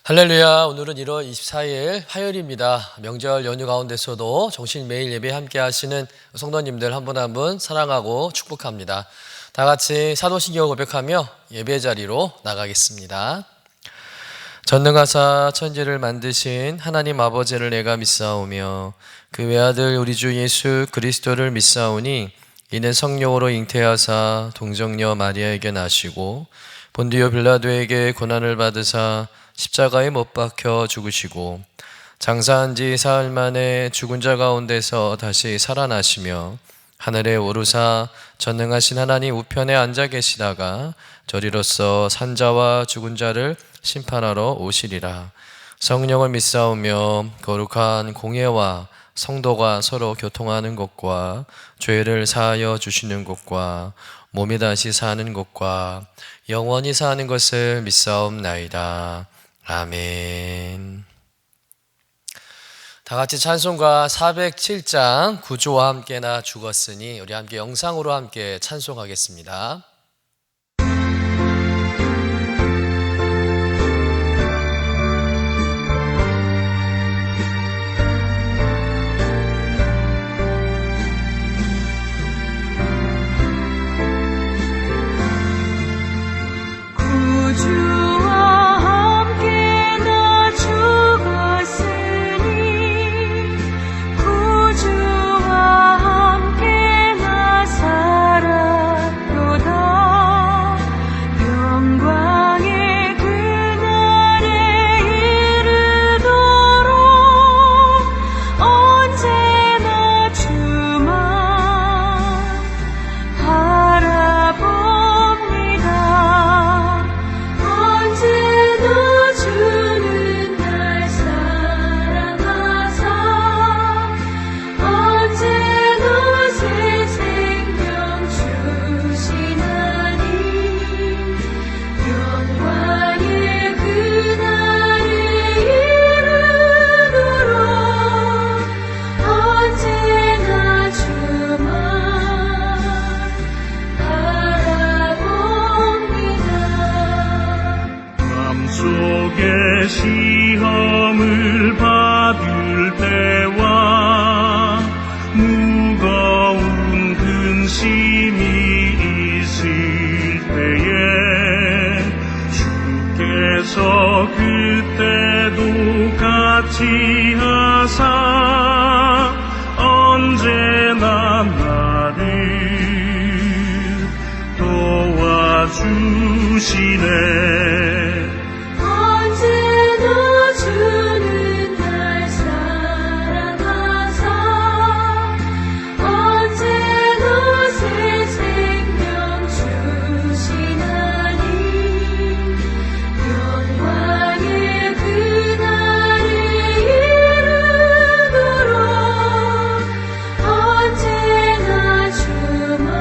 할렐루야. 오늘은 1월 24일 화요일입니다. 명절 연휴 가운데서도 정신 매일 예배 함께 하시는 성도님들 한 분 한 분 사랑하고 축복합니다. 다 같이 사도신경을 고백하며 예배 자리로 나가겠습니다. 전능하사 천지를 만드신 하나님 아버지를 내가 믿사오며 그 외아들 우리 주 예수 그리스도를 믿사오니 이는 성령으로 잉태하사 동정녀 마리아에게 나시고 본디오 빌라도에게 고난을 받으사 십자가에 못 박혀 죽으시고 장사한 지 사흘 만에 죽은 자 가운데서 다시 살아나시며 하늘에 오르사 전능하신 하나님 우편에 앉아 계시다가 저리로서 산자와 죽은 자를 심판하러 오시리라. 성령을 믿사오며 거룩한 공예와 성도가 서로 교통하는 것과 죄를 사하여 주시는 것과 몸이 다시 사는 것과 영원히 사는 것을 믿사옵나이다. 아멘. 다 같이 찬송가 407장 구주와 함께 나 죽었으니 우리 함께 영상으로 함께 찬송하겠습니다. 시험을 받을 때와 무거운 근심이 있을 때에 주께서 그때도 같이 하사 언제나 나를 도와주시네. 주는 날 사랑하사 언제나 새 생명 주시나니 영광의 그날을 이루도록 언제나 주만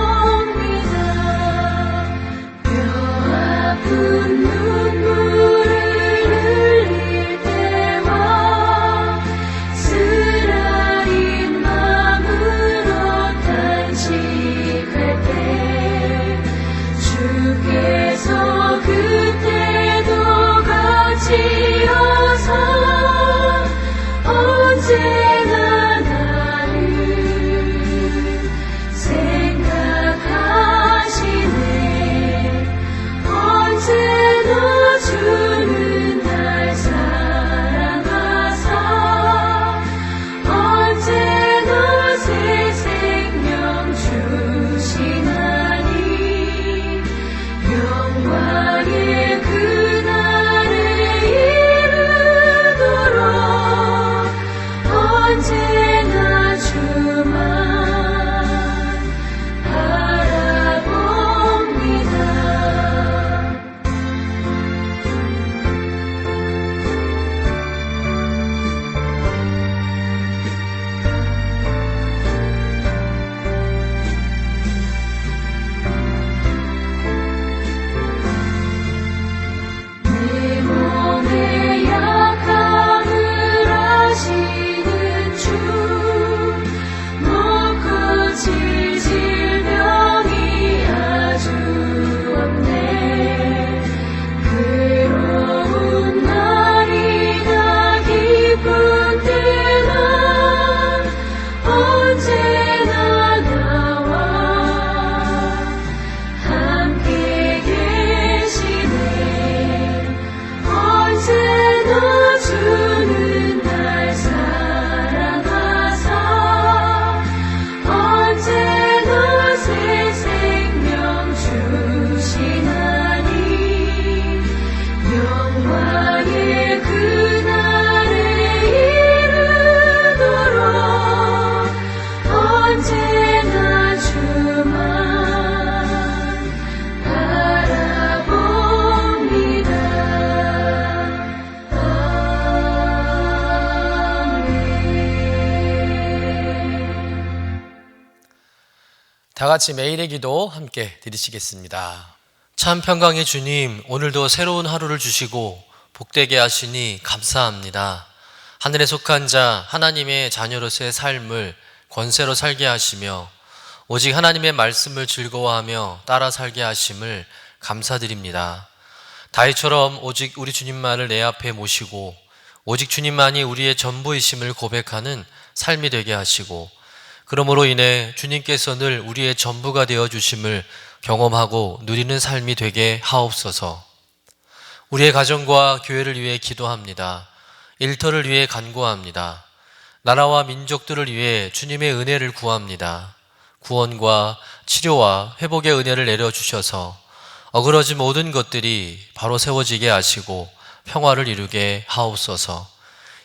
바라봅니다. 같이 매일의 기도 함께 드리시겠습니다. 참 평강의 주님, 오늘도 새로운 하루를 주시고 복되게 하시니 감사합니다. 하늘에 속한 자 하나님의 자녀로서의 삶을 권세로 살게 하시며 오직 하나님의 말씀을 즐거워하며 따라 살게 하심을 감사드립니다. 다윗처럼 오직 우리 주님만을 내 앞에 모시고 오직 주님만이 우리의 전부이심을 고백하는 삶이 되게 하시고, 그러므로 인해 주님께서 늘 우리의 전부가 되어주심을 경험하고 누리는 삶이 되게 하옵소서. 우리의 가정과 교회를 위해 기도합니다. 일터를 위해 간구합니다. 나라와 민족들을 위해 주님의 은혜를 구합니다. 구원과 치료와 회복의 은혜를 내려주셔서 어그러진 모든 것들이 바로 세워지게 하시고 평화를 이루게 하옵소서.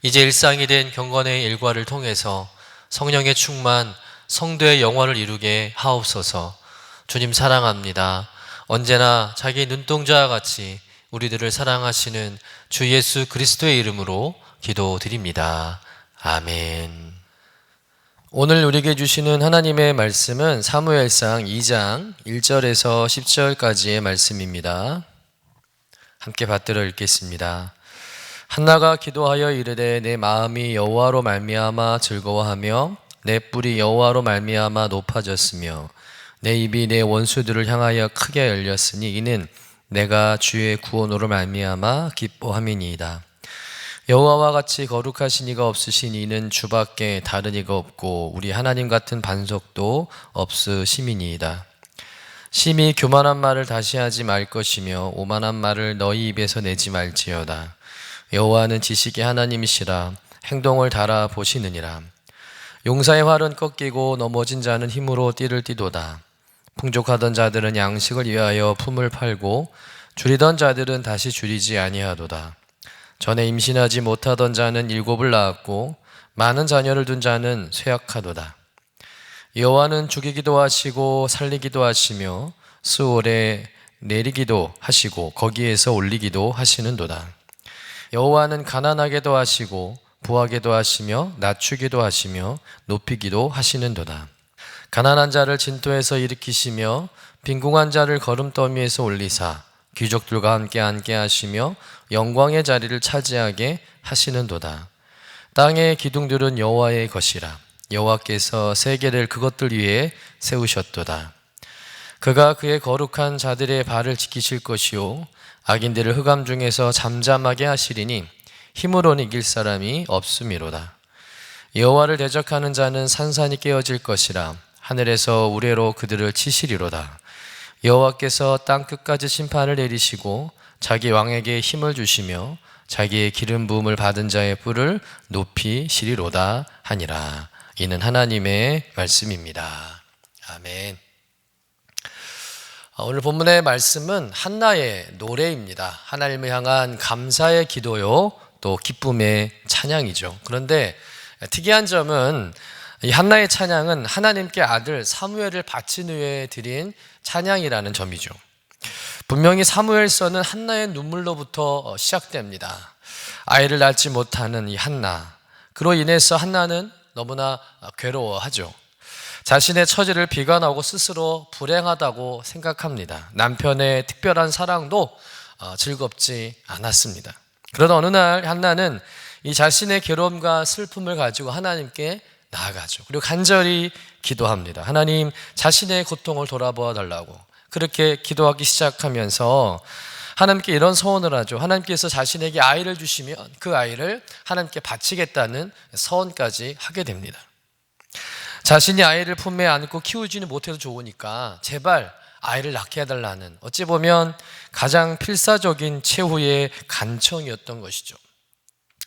이제 일상이 된 경건의 일과를 통해서 성령의 충만, 성도의 영화를 이루게 하옵소서. 주님 사랑합니다. 언제나 자기 눈동자와 같이 우리들을 사랑하시는 주 예수 그리스도의 이름으로 기도드립니다. 아멘. 오늘 우리에게 주시는 하나님의 말씀은 사무엘상 2장 1절에서 10절까지의 말씀입니다. 함께 받들어 읽겠습니다. 한나가 기도하여 이르되 내 마음이 여호와로 말미암아 즐거워하며 내 뿔이 여호와로 말미암아 높아졌으며 내 입이 내 원수들을 향하여 크게 열렸으니 이는 내가 주의 구원으로 말미암아 기뻐함이니이다. 여호와와 같이 거룩하신 이가 없으신 이는 주밖에 다른 이가 없고 우리 하나님 같은 반석도 없으심이니이다. 심히 교만한 말을 다시 하지 말 것이며 오만한 말을 너희 입에서 내지 말지어다. 여호와는 지식의 하나님이시라 행동을 달아 보시느니라. 용사의 활은 꺾이고 넘어진 자는 힘으로 띠를 띠도다. 풍족하던 자들은 양식을 위하여 품을 팔고 줄이던 자들은 다시 줄이지 아니하도다. 전에 임신하지 못하던 자는 7을 낳았고 많은 자녀를 둔 자는 쇠약하도다. 여호와는 죽이기도 하시고 살리기도 하시며 수월에 내리기도 하시고 거기에서 올리기도 하시는도다. 여호와는 가난하게도 하시고 부하게도 하시며 낮추기도 하시며 높이기도 하시는도다. 가난한 자를 진토에서 일으키시며 빈궁한 자를 거름더미에서 올리사 귀족들과 함께 앉게 하시며 영광의 자리를 차지하게 하시는도다. 땅의 기둥들은 여호와의 것이라. 여호와께서 세계를 그것들 위에 세우셨도다. 그가 그의 거룩한 자들의 발을 지키실 것이요 악인들을 흑암 중에서 잠잠하게 하시리니 힘으로는 이길 사람이 없음이로다. 여호와를 대적하는 자는 산산이 깨어질 것이라. 하늘에서 우레로 그들을 치시리로다. 여호와께서 땅 끝까지 심판을 내리시고 자기 왕에게 힘을 주시며 자기의 기름 부음을 받은 자의 뿔을 높이시리로다 하니라. 이는 하나님의 말씀입니다. 아멘. 오늘 본문의 말씀은 한나의 노래입니다. 하나님을 향한 감사의 기도요, 또 기쁨의 찬양이죠. 그런데 특이한 점은 이 한나의 찬양은 하나님께 아들 사무엘을 바친 후에 드린 찬양이라는 점이죠. 분명히 사무엘서는 한나의 눈물로부터 시작됩니다. 아이를 낳지 못하는 이 한나, 그로 인해서 한나는 너무나 괴로워하죠. 자신의 처지를 비관하고 스스로 불행하다고 생각합니다. 남편의 특별한 사랑도 즐겁지 않았습니다. 그러다 어느 날 한나는 이 자신의 괴로움과 슬픔을 가지고 하나님께 나아가죠. 그리고 간절히 기도합니다. 하나님, 자신의 고통을 돌아보아 달라고. 그렇게 기도하기 시작하면서 하나님께 이런 서원을 하죠. 하나님께서 자신에게 아이를 주시면 그 아이를 하나님께 바치겠다는 서원까지 하게 됩니다. 자신이 아이를 품에 안고 키우지는 못해도 좋으니까 제발 아이를 낳게 해달라는, 어찌 보면 가장 필사적인 최후의 간청이었던 것이죠.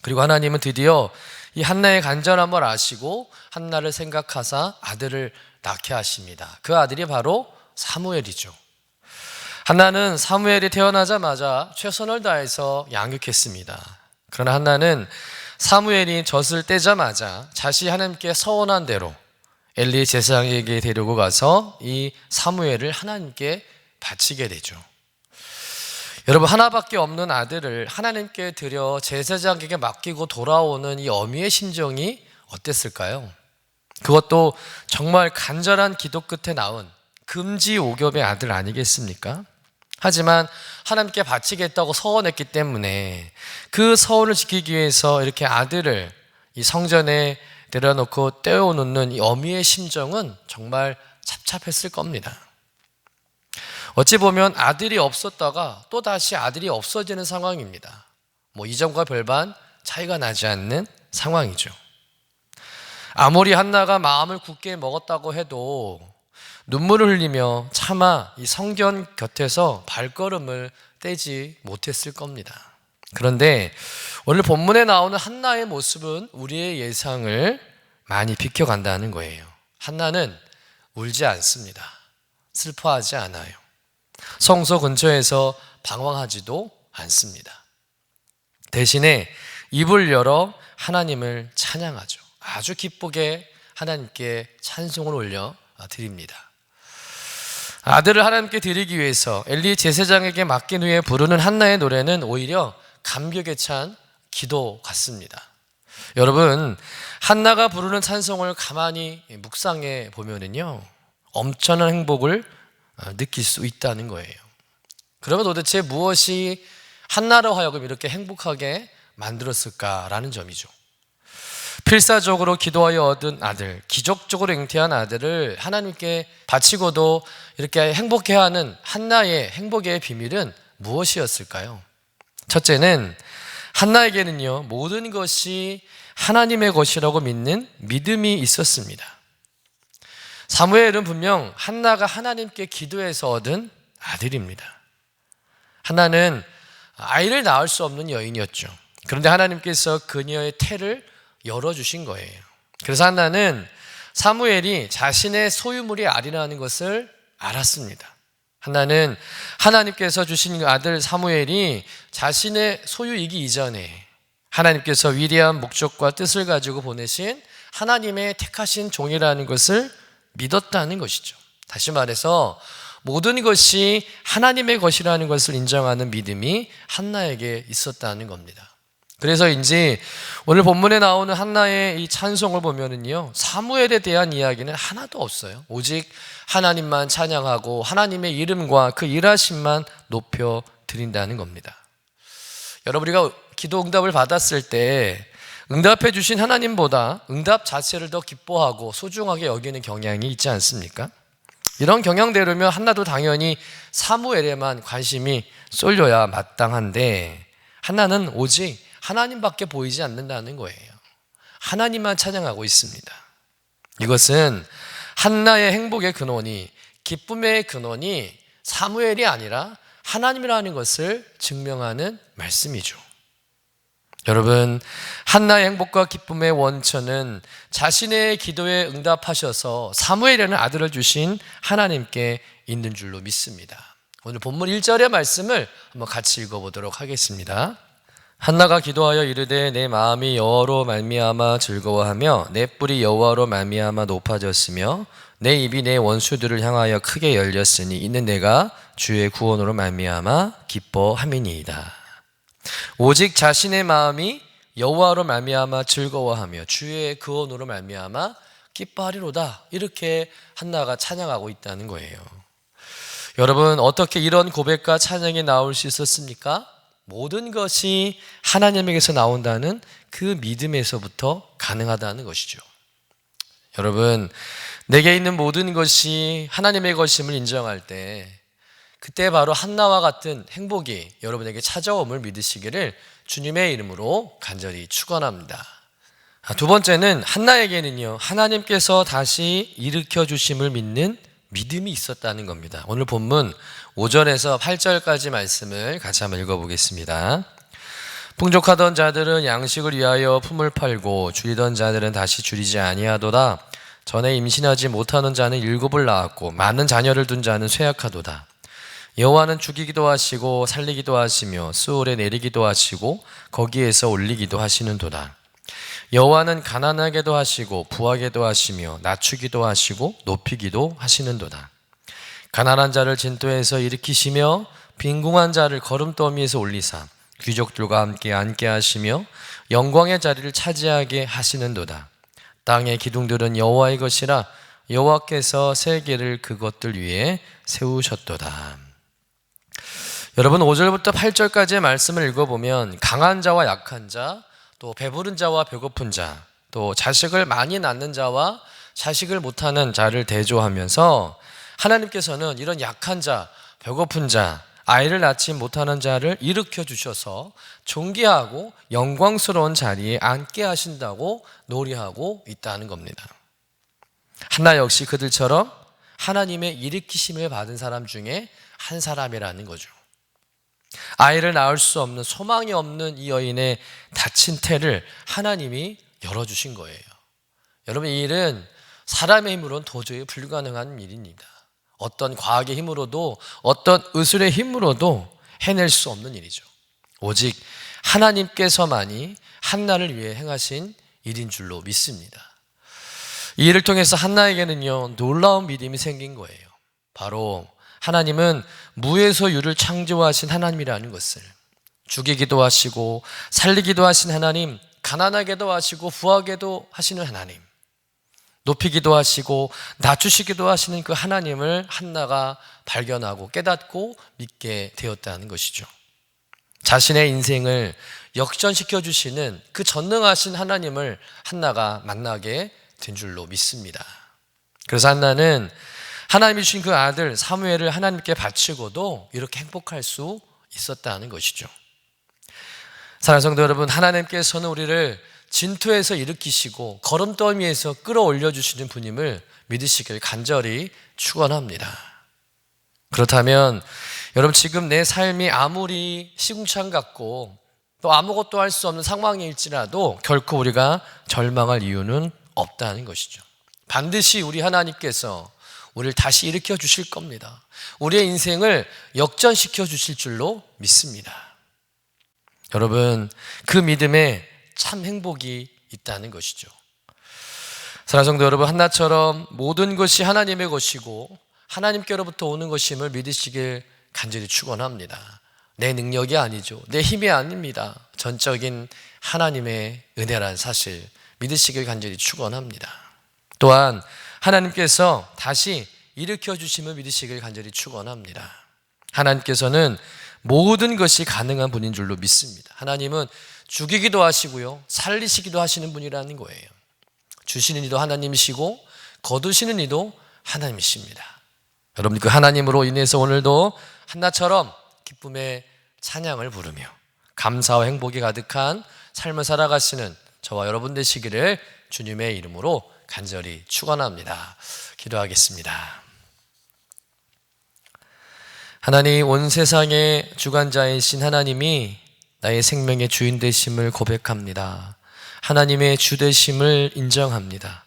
그리고 하나님은 드디어 이 한나의 간절함을 아시고 한나를 생각하사 아들을 낳게 하십니다. 그 아들이 바로 사무엘이죠. 한나는 사무엘이 태어나자마자 최선을 다해서 양육했습니다. 그러나 한나는 사무엘이 젖을 떼자마자 자신이 하나님께 서원한 대로 엘리 제사장에게 데리고 가서 이 사무엘을 하나님께 바치게 되죠. 여러분, 하나밖에 없는 아들을 하나님께 드려 제사장에게 맡기고 돌아오는 이 어미의 심정이 어땠을까요? 그것도 정말 간절한 기도 끝에 낳은 금지오겹의 아들 아니겠습니까? 하지만 하나님께 바치겠다고 서원했기 때문에 그 서원을 지키기 위해서 이렇게 아들을 이 성전에 내려놓고 떼어놓는 이 어미의 심정은 정말 잡잡했을 겁니다. 어찌 보면 아들이 없었다가 또다시 아들이 없어지는 상황입니다. 이전과 별반 차이가 나지 않는 상황이죠. 아무리 한나가 마음을 굳게 먹었다고 해도 눈물을 흘리며 차마 이 성전 곁에서 발걸음을 떼지 못했을 겁니다. 그런데 오늘 본문에 나오는 한나의 모습은 우리의 예상을 많이 비켜간다는 거예요. 한나는 울지 않습니다. 슬퍼하지 않아요. 성소 근처에서 방황하지도 않습니다. 대신에 입을 열어 하나님을 찬양하죠. 아주 기쁘게 하나님께 찬송을 올려 드립니다. 아들을 하나님께 드리기 위해서 엘리 제사장에게 맡긴 후에 부르는 한나의 노래는 오히려 감격에 찬 기도 같습니다. 여러분, 한나가 부르는 찬송을 가만히 묵상해 보면은요, 엄청난 행복을 느낄 수 있다는 거예요. 그러면 도대체 무엇이 한나로 하여금 이렇게 행복하게 만들었을까라는 점이죠. 필사적으로 기도하여 얻은 아들, 기적적으로 잉태한 아들을 하나님께 바치고도 이렇게 행복해하는 한나의 행복의 비밀은 무엇이었을까요? 첫째는 한나에게는요, 모든 것이 하나님의 것이라고 믿는 믿음이 있었습니다. 사무엘은 분명 한나가 하나님께 기도해서 얻은 아들입니다. 한나는 아이를 낳을 수 없는 여인이었죠. 그런데 하나님께서 그녀의 태를 열어주신 거예요. 그래서 한나는 사무엘이 자신의 소유물이 아니라는 것을 알았습니다. 한나는 하나님께서 주신 아들 사무엘이 자신의 소유이기 이전에 하나님께서 위대한 목적과 뜻을 가지고 보내신 하나님의 택하신 종이라는 것을 믿었다는 것이죠. 다시 말해서 모든 것이 하나님의 것이라는 것을 인정하는 믿음이 한나에게 있었다는 겁니다. 그래서인지 오늘 본문에 나오는 한나의 이 찬송을 보면은요, 사무엘에 대한 이야기는 하나도 없어요. 오직 하나님만 찬양하고 하나님의 이름과 그 일하심만 높여 드린다는 겁니다. 여러분, 우리가 기도 응답을 받았을 때 응답해 주신 하나님보다 응답 자체를 더 기뻐하고 소중하게 여기는 경향이 있지 않습니까? 이런 경향대로면 한나도 당연히 사무엘에만 관심이 쏠려야 마땅한데 한나는 오직 하나님밖에 보이지 않는다는 거예요. 하나님만 찬양하고 있습니다. 이것은 한나의 행복의 근원이, 기쁨의 근원이 사무엘이 아니라 하나님이라는 것을 증명하는 말씀이죠. 여러분, 한나의 행복과 기쁨의 원천은 자신의 기도에 응답하셔서 사무엘이라는 아들을 주신 하나님께 있는 줄로 믿습니다. 오늘 본문 1절의 말씀을 한번 같이 읽어보도록 하겠습니다. 한나가 기도하여 이르되 내 마음이 여호와로 말미암아 즐거워하며 내 뿔이 여호와로 말미암아 높아졌으며 내 입이 내 원수들을 향하여 크게 열렸으니 이는 내가 주의 구원으로 말미암아 기뻐함이니이다. 오직 자신의 마음이 여호와로 말미암아 즐거워하며 주의 구원으로 말미암아 기뻐하리로다. 이렇게 한나가 찬양하고 있다는 거예요. 여러분, 어떻게 이런 고백과 찬양이 나올 수 있었습니까? 모든 것이 하나님에게서 나온다는 그 믿음에서부터 가능하다는 것이죠. 여러분, 내게 있는 모든 것이 하나님의 것임을 인정할 때 그때 바로 한나와 같은 행복이 여러분에게 찾아옴을 믿으시기를 주님의 이름으로 간절히 축원합니다. 두 번째는 한나에게는요, 하나님께서 다시 일으켜 주심을 믿는 믿음이 있었다는 겁니다. 오늘 본문 5절에서 8절까지 말씀을 같이 한번 읽어보겠습니다. 풍족하던 자들은 양식을 위하여 품을 팔고 줄이던 자들은 다시 줄이지 아니하도다. 전에 임신하지 못하는 자는 7을 낳았고 많은 자녀를 둔 자는 쇠약하도다. 여호와는 죽이기도 하시고 살리기도 하시며 수월에 내리기도 하시고 거기에서 올리기도 하시는도다. 여호와는 가난하게도 하시고 부하게도 하시며 낮추기도 하시고 높이기도 하시는도다. 가난한 자를 진토에서 일으키시며 빈궁한 자를 거름더미에서 올리사 귀족들과 함께 앉게 하시며 영광의 자리를 차지하게 하시는도다. 땅의 기둥들은 여호와의 것이라 여호와께서 세계를 그것들 위에 세우셨도다. 여러분 5절부터 8절까지의 말씀을 읽어보면 강한 자와 약한 자, 또 배부른 자와 배고픈 자, 또 자식을 많이 낳는 자와 자식을 못하는 자를 대조하면서 하나님께서는 이런 약한 자, 배고픈 자, 아이를 낳지 못하는 자를 일으켜 주셔서 존귀하고 영광스러운 자리에 앉게 하신다고 노래하고 있다는 겁니다. 한나 역시 그들처럼 하나님의 일으키심을 받은 사람 중에 한 사람이라는 거죠. 아이를 낳을 수 없는, 소망이 없는 이 여인의 닫힌 태를 하나님이 열어주신 거예요. 여러분, 이 일은 사람의 힘으로는 도저히 불가능한 일입니다. 어떤 과학의 힘으로도 어떤 의술의 힘으로도 해낼 수 없는 일이죠. 오직 하나님께서만이 한나를 위해 행하신 일인 줄로 믿습니다. 이 일을 통해서 한나에게는요, 놀라운 믿음이 생긴 거예요. 바로 하나님은 무에서 유를 창조하신 하나님이라는 것을, 죽이기도 하시고 살리기도 하신 하나님, 가난하게도 하시고 부하게도 하시는 하나님, 높이기도 하시고 낮추시기도 하시는 그 하나님을 한나가 발견하고 깨닫고 믿게 되었다는 것이죠. 자신의 인생을 역전시켜 주시는 그 전능하신 하나님을 한나가 만나게 된 줄로 믿습니다. 그래서 한나는 하나님이 주신 그 아들 사무엘을 하나님께 바치고도 이렇게 행복할 수 있었다는 것이죠. 사랑하는 성도 여러분, 하나님께서는 우리를 진토에서 일으키시고 걸음더미에서 끌어올려 주시는 분임을 믿으시길 간절히 축원합니다. 그렇다면 여러분, 지금 내 삶이 아무리 시궁창 같고 또 아무것도 할 수 없는 상황일지라도 결코 우리가 절망할 이유는 없다는 것이죠. 반드시 우리 하나님께서 우리를 다시 일으켜 주실 겁니다. 우리의 인생을 역전시켜 주실 줄로 믿습니다. 여러분, 그 믿음에 참 행복이 있다는 것이죠. 사랑하는 성도 여러분, 한나처럼 모든 것이 하나님의 것이고 하나님께로부터 오는 것임을 믿으시길 간절히 축원합니다. 내 능력이 아니죠. 내 힘이 아닙니다. 전적인 하나님의 은혜란 사실 믿으시길 간절히 축원합니다. 또한 하나님께서 다시 일으켜 주심을 믿으시길 간절히 축원합니다. 하나님께서는 모든 것이 가능한 분인 줄로 믿습니다. 하나님은 죽이기도 하시고요, 살리시기도 하시는 분이라는 거예요. 주시는 이도 하나님이시고 거두시는 이도 하나님이십니다. 여러분, 그 하나님으로 인해서 오늘도 한나처럼 기쁨의 찬양을 부르며 감사와 행복이 가득한 삶을 살아가시는 저와 여러분 되시기를 주님의 이름으로 간절히 축원합니다. 기도하겠습니다. 하나님, 온 세상의 주관자이신 하나님이 나의 생명의 주인 되심을 고백합니다. 하나님의 주 되심을 인정합니다.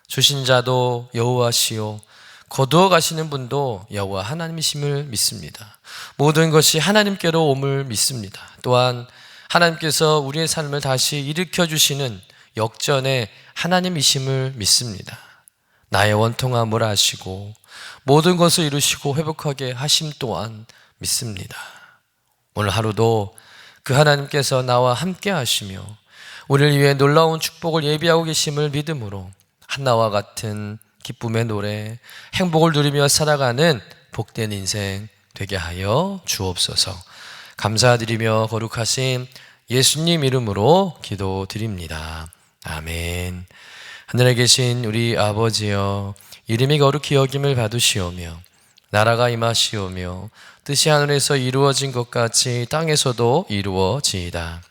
주신 자도 여호와시요 거두어 가시는 분도 여호와 하나님이심을 믿습니다. 모든 것이 하나님께로 옴을 믿습니다. 또한 하나님께서 우리의 삶을 다시 일으켜 주시는 역전의 하나님이심을 믿습니다. 나의 원통함을 아시고 모든 것을 이루시고 회복하게 하심 또한 믿습니다. 오늘 하루도 그 하나님께서 나와 함께 하시며 우리를 위해 놀라운 축복을 예비하고 계심을 믿음으로 한나와 같은 기쁨의 노래, 행복을 누리며 살아가는 복된 인생 되게 하여 주옵소서. 감사드리며 거룩하신 예수님 이름으로 기도드립니다. 아멘. 하늘에 계신 우리 아버지여, 이름이 거룩히 여김을 받으시오며 나라가 임하시오며 뜻이 하늘에서 이루어진 것 같이 땅에서도 이루어지이다.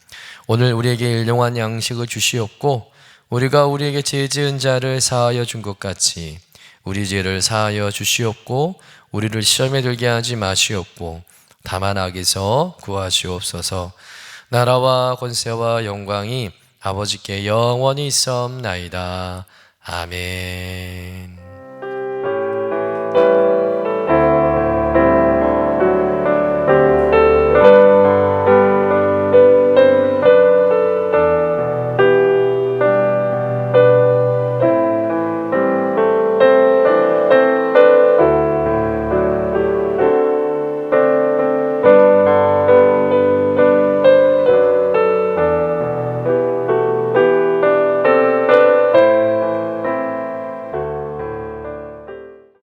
오늘 우리에게 일용할 양식을 주시옵고 우리가 우리에게 죄 지은 자를 사하여 준 것 같이 우리 죄를 사하여 주시옵고 우리를 시험에 들게 하지 마시옵고 다만 악에서 구하시옵소서. 나라와 권세와 영광이 아버지께 영원히 있사옵나이다. 아멘.